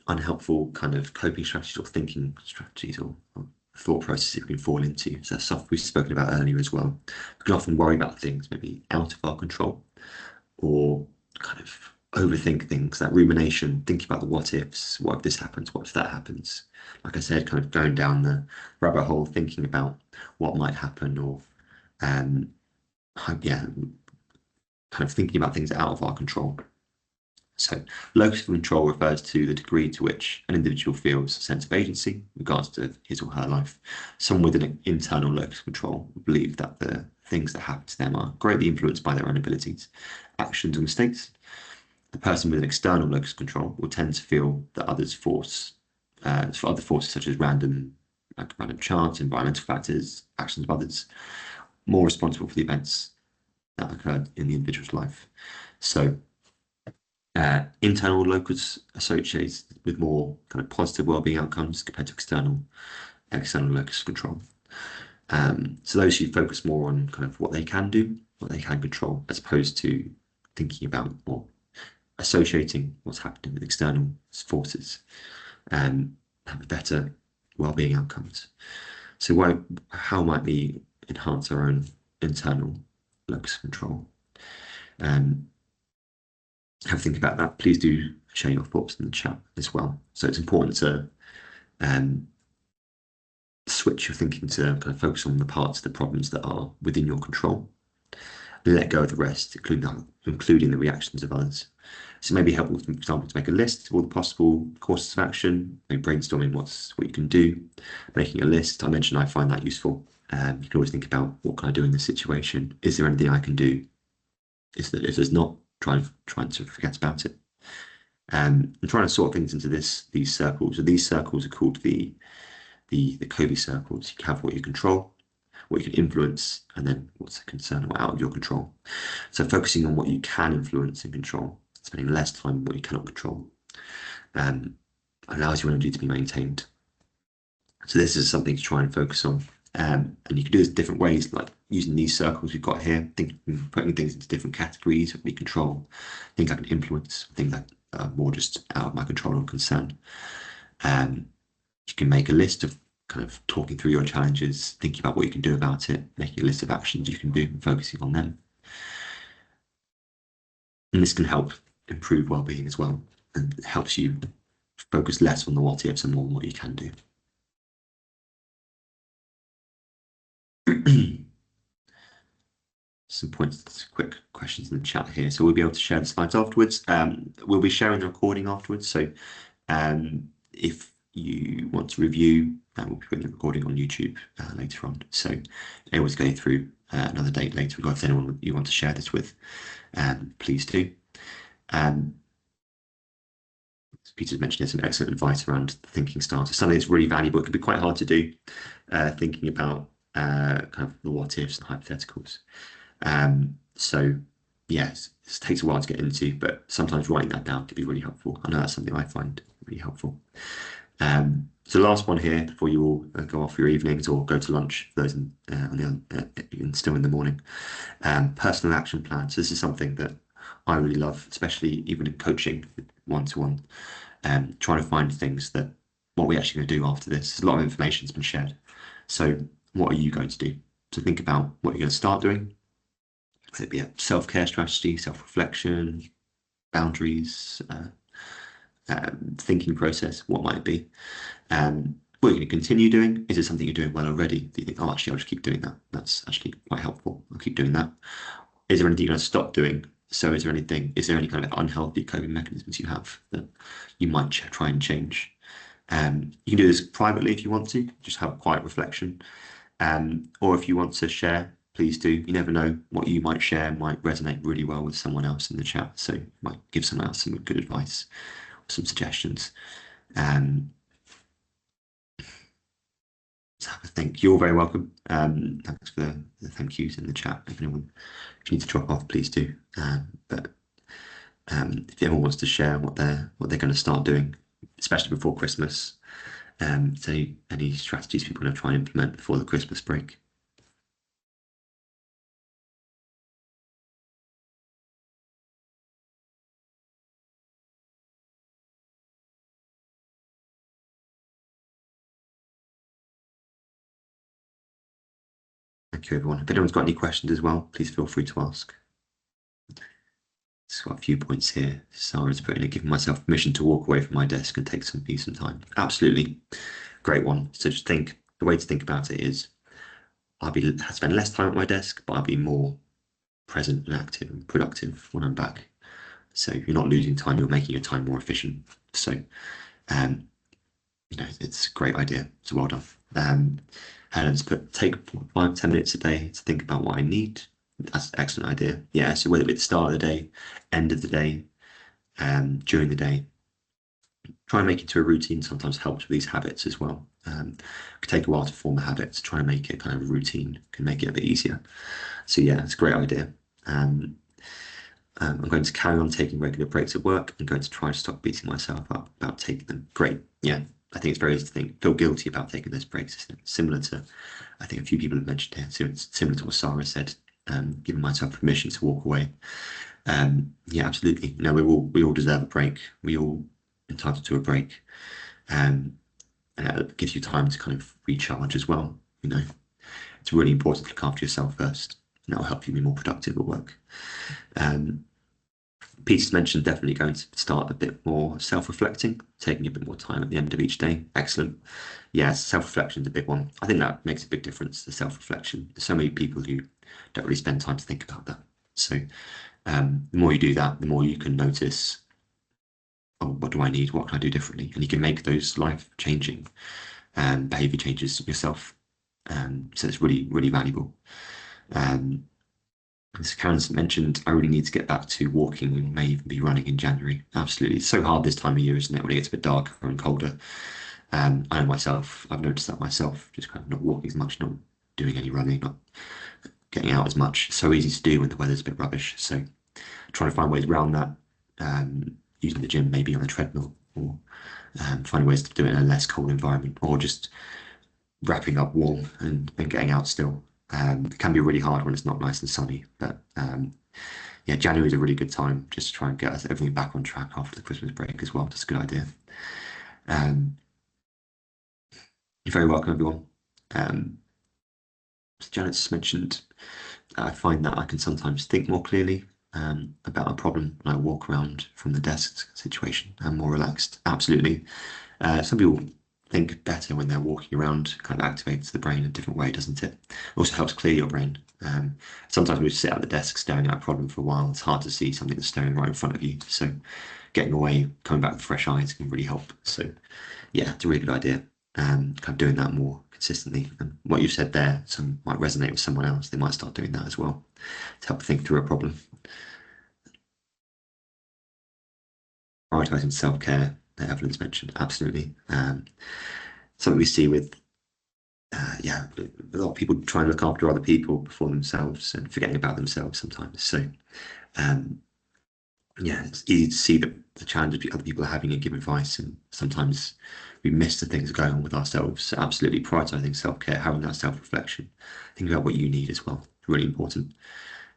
unhelpful kind of coping strategies or thinking strategies or thought processes we can fall into. So that's stuff we've spoken about earlier as well. We can often worry about things maybe out of our control, or kind of overthink things, that rumination, thinking about the what ifs, what if this happens, what if that happens. Like I said, kind of going down the rabbit hole, thinking about what might happen, or yeah, kind of thinking about things out of our control. So locus of control refers to the degree to which an individual feels a sense of agency in regards to his or her life. Someone with an internal locus of control will believe that the things that happen to them are greatly influenced by their own abilities, actions, or mistakes. The person with an external locus of control will tend to feel that others force, for other forces such as random chance, environmental factors, actions of others, more responsible for the events that occurred in the individual's life. So internal locus associates with more kind of positive well-being outcomes compared to external locus control. So those who focus more on kind of what they can do, what they can control, as opposed to thinking about or associating what's happening with external forces, have better well-being outcomes. So how might we enhance our own internal locus control? Have a think about that. Please do share your thoughts in the chat as well. So it's important to switch your thinking to kind of focus on the parts of the problems that are within your control, and let go of the rest, including the reactions of others. So it may be helpful, for example, to make a list of all the possible courses of action, maybe brainstorming what you can do, making a list. I mentioned I find that useful. You can always think about what can I do in this situation? Is there anything I can do? If there's not, trying to forget about it. And trying to sort things into these circles. So these circles are called the Covey circles. You have what you control, what you can influence, and then what's a concern or out of your control. So focusing on what you can influence and control, spending less time on what you cannot control, allows your energy to be maintained. So this is something to try and focus on. And you can do this in different ways, like using these circles we've got here, putting things into different categories of control, things I can influence, things that are more just out of my control or concern. You can make a list of kind of talking through your challenges, thinking about what you can do about it, making a list of actions you can do and focusing on them. And this can help improve well-being as well, and helps you focus less on the what ifs and more on what you can do. Some points, quick questions in the chat here. So we'll be able to share the slides afterwards. We'll be sharing the recording afterwards. So if you want to review, we'll be putting the recording on YouTube later on. So able to go through another date later. If anyone you want to share this with, please do. Peter's mentioned some excellent advice around the thinking style. So something that's really valuable. It can be quite hard to do, thinking about kind of the what ifs and hypotheticals. So yes, it takes a while to get into, but sometimes writing that down can be really helpful. I know that's something I find really helpful. So last one here before you all go off for your evenings or go to lunch for those still in the morning. Personal action plan. So this is something that I really love, especially even in coaching one-to-one. Trying to find things that what we're actually going to do after this. A lot of information has been shared. So what are you going to do? So think about what you're going to start doing. Could it be a self-care strategy, self-reflection, boundaries, thinking process? What might it be? What are you going to continue doing? Is it something you're doing well already? Do you think, oh, actually, I'll just keep doing that? That's actually quite helpful. I'll keep doing that. Is there anything you're going to stop doing? So is there any kind of unhealthy coping mechanisms you have that you might try and change? You can do this privately if you want to, just have a quiet reflection. Or if you want to share, please do. You never know what you might share might resonate really well with someone else in the chat. So you might give someone else some good advice, some suggestions. Let's have a think. You're very welcome. Thanks for the thank yous in the chat. If you need to drop off, please do. But if anyone wants to share what they're going to start doing, especially before Christmas, so any strategies people are trying to implement before the Christmas break. Thank you, everyone. If anyone's got any questions as well, please feel free to ask. Just got a few points here. Sarah's putting it, giving myself permission to walk away from my desk and take some peace and time. Absolutely. Great one. So just think, the way to think about it is I'll spend less time at my desk, but I'll be more present and active and productive when I'm back. So you're not losing time, you're making your time more efficient. So, it's a great idea. So well done. Helen's put, take 5-10 minutes a day to think about what I need. That's an excellent idea. Yeah, so whether it's the start of the day, end of the day, during the day, try and make it to a routine sometimes helps with these habits as well. It could take a while to form a habit, so try and make it kind of a routine can make it a bit easier. So yeah, it's a great idea. I'm going to carry on taking regular breaks at work. I'm going to try to stop beating myself up about taking them. Great. Yeah, I think it's very easy to feel guilty about taking those breaks. It's similar to, I think a few people have mentioned here, so it's similar to what Sarah said, giving myself permission to walk away. Yeah, absolutely. We all deserve a break. We all entitled to a break. And that gives you time to kind of recharge as well. It's really important to look after yourself first, and that will help you be more productive at work. Peter's mentioned definitely going to start a bit more self-reflecting, taking a bit more time at the end of each day. Excellent. Yes, self-reflection is a big one. I think that makes a big difference, the self-reflection. There's so many people who don't really spend time to think about that. So the more you do that, the more you can notice, oh, what do I need? What can I do differently? And you can make those life-changing behavior changes yourself. So it's really, really valuable. As Karen's mentioned, I really need to get back to walking. We may even be running in January. Absolutely. It's so hard this time of year, isn't it? When it gets a bit darker and colder. I know myself, I've noticed that myself, just kind of not walking as much, not doing any running, not getting out as much. It's so easy to do when the weather's a bit rubbish. So trying to find ways around that, using the gym maybe on a treadmill, or finding ways to do it in a less cold environment, or just wrapping up warm and getting out still. It can be really hard when it's not nice and sunny, but yeah, January is a really good time just to try and get everything back on track after the Christmas break as well. That's a good idea. You're very welcome, everyone. As Janet's mentioned, I find that I can sometimes think more clearly about a problem when I walk around from the desk situation. I'm more relaxed. Absolutely. Some people think better when they're walking around, kind of activates the brain in a different way, doesn't it? Also helps clear your brain. Sometimes we sit at the desk staring at a problem for a while. It's hard to see something that's staring right in front of you. So getting away, coming back with fresh eyes can really help. So yeah, it's a really good idea. Kind of doing that more consistently. And what you said there, some might resonate with someone else. They might start doing that as well to help think through a problem. Prioritizing self-care. that Evelyn's mentioned. Absolutely. Something we see with yeah, a lot of people try and look after other people before themselves and forgetting about themselves sometimes. So um, yeah, it's easy to see the challenges other people are having and give advice, and sometimes we miss the things going on with ourselves. So absolutely prioritizing self-care, having that self-reflection, think about what you need as well. Really important.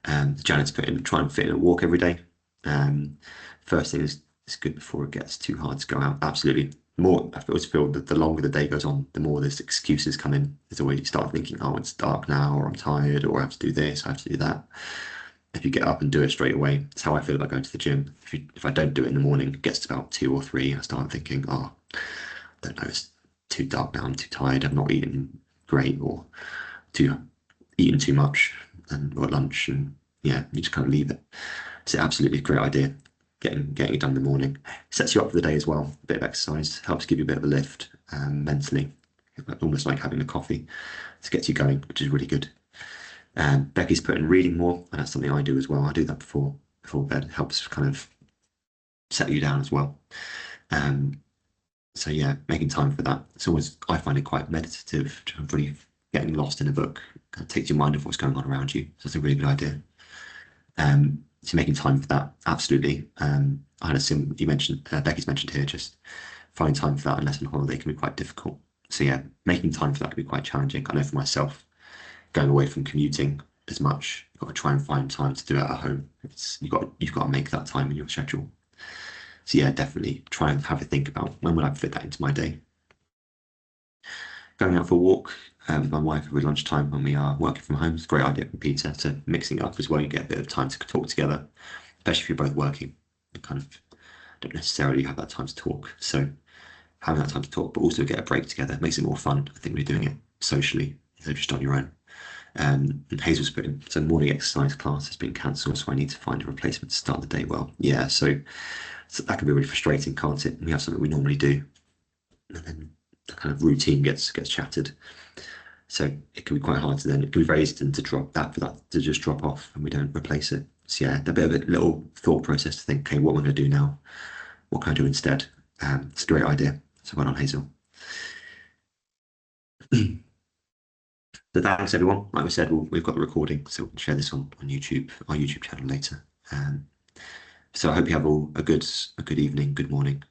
Janet's put in try and fit in a walk every day. Um, First thing is good before it gets too hard to go out. Absolutely. More, I always feel that the longer the day goes on, the more there's excuses come in. There's always you start thinking, oh, it's dark now, or I'm tired, or I have to do this, I have to do that. If you get up and do it straight away, it's how I feel about going to the gym. If I don't do it in the morning, it gets to about 2 or 3, I start thinking, oh, I don't know, it's too dark now, I'm too tired, I've not eaten great, or too eaten too much or at lunch, and yeah, you just kind of leave it. It's absolutely a great idea. Getting it done in the morning sets you up for the day as well. A bit of exercise helps give you a bit of a lift mentally, almost like having a coffee to get you going, which is really good. Becky's put in reading more, and that's something I do as well. I do that before bed. It helps kind of settle you down as well. Um, so yeah, making time for that. It's always I find it quite meditative, really getting lost in a book. Kind of takes your mind off what's going on around you. So it's a really good idea. So making time for that, absolutely. I had a sim you mentioned, Becky's mentioned here, just finding time for that unless on holiday can be quite difficult. So yeah, making time for that can be quite challenging. I know for myself, going away from commuting as much, you've got to try and find time to do it at home. You've got to make that time in your schedule. So yeah, definitely try and have a think about when will I fit that into my day. Going out for a walk with my wife every lunchtime when we are working from home is a great idea for Peter. So mixing it up as well, you get a bit of time to talk together, especially if you're both working. You kind of don't necessarily have that time to talk. So having that time to talk, but also get a break together makes it more fun. I think we're doing it socially instead of just on your own. And Hazel's put in, so morning exercise class has been cancelled, so I need to find a replacement to start the day well. Yeah, so that can be really frustrating, can't it? We have something we normally do, and then the kind of routine gets shattered. So it can be quite hard to then, it can be very easy to drop that for that to just drop off and we don't replace it. So yeah, a bit of a little thought process to think, okay, what am I going to do now? What can I do instead? It's a great idea. So well done, Hazel. So thanks everyone. Like we said, we've got the recording, so we can share this on YouTube, our YouTube channel later. So I hope you have all a good evening, good morning.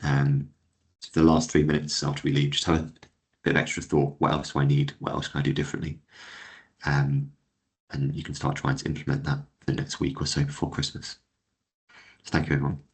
So for the last 3 minutes after we leave, just have a bit of extra thought. What else do I need? What else can I do differently? Um, and you can start trying to implement that for the next week or so before Christmas. So thank you, everyone.